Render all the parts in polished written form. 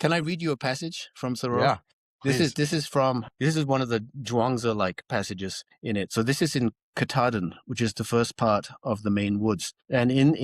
Can I read you a passage from Thoreau? Yeah, please. This is one of the Zhuangzi like passages in it. So this is in Katahdin, which is the first part of the main woods. And in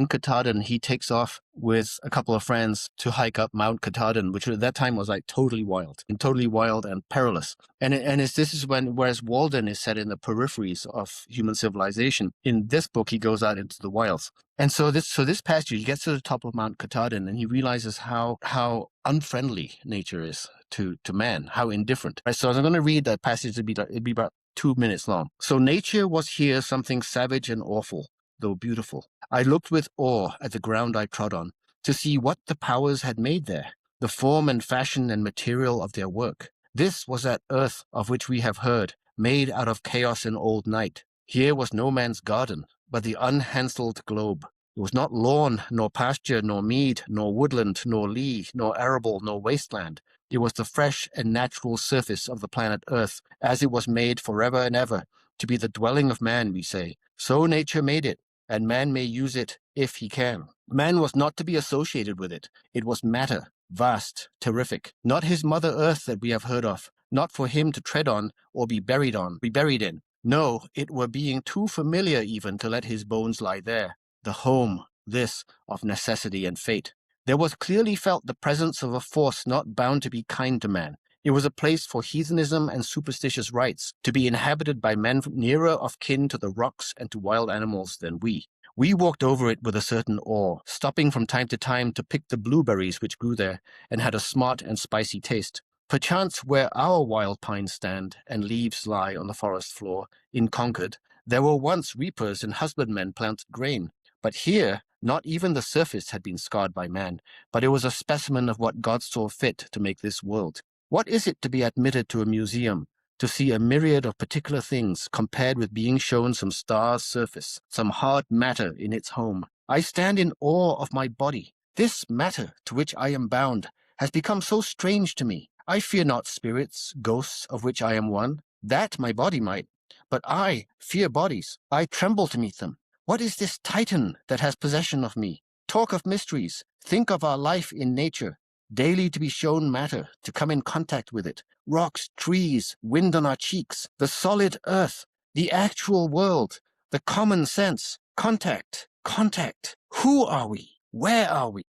Katahdin, he takes off with a couple of friends to hike up Mount Katahdin, which at that time was like totally wild and perilous. This is whereas Walden is set in the peripheries of human civilization. In this book, he goes out into the wilds. And so this passage, he gets to the top of Mount Katahdin and he realizes how unfriendly nature is to man, how indifferent. Right, so I'm going to read that passage. It'd be about 2 minutes long. So nature was here something savage and awful, though beautiful. I looked with awe at the ground I trod on to see what the powers had made there, the form and fashion and material of their work. This was that earth of which we have heard, made out of chaos and old night. Here was no man's garden, but the unhandled globe. It was not lawn, nor pasture, nor mead, nor woodland, nor lea, nor arable, nor wasteland. It was the fresh and natural surface of the planet Earth, as it was made forever and ever, to be the dwelling of man, we say. So nature made it, and man may use it if he can. Man was not to be associated with it. It was matter, vast, terrific, not his mother Earth that we have heard of, not for him to tread on or be buried in. No, it were being too familiar even to let his bones lie there. The home, this, of necessity and fate. There was clearly felt the presence of a force not bound to be kind to man. It was a place for heathenism and superstitious rites, to be inhabited by men nearer of kin to the rocks and to wild animals than we. We walked over it with a certain awe, stopping from time to time to pick the blueberries which grew there, and had a smart and spicy taste. Perchance where our wild pines stand, and leaves lie on the forest floor, in Concord, there were once reapers and husbandmen planted grain. But here, not even the surface had been scarred by man, but it was a specimen of what God saw fit to make this world. What is it to be admitted to a museum, to see a myriad of particular things compared with being shown some star's surface, some hard matter in its home? I stand in awe of my body. This matter to which I am bound has become so strange to me. I fear not spirits, ghosts, of which I am one. That my body might. But I fear bodies. I tremble to meet them. What is this Titan that has possession of me? Talk of mysteries. Think of our life in nature. Daily to be shown matter, to come in contact with it. Rocks, trees, wind on our cheeks, the solid earth, the actual world, the common sense. Contact. Who are we? Where are we?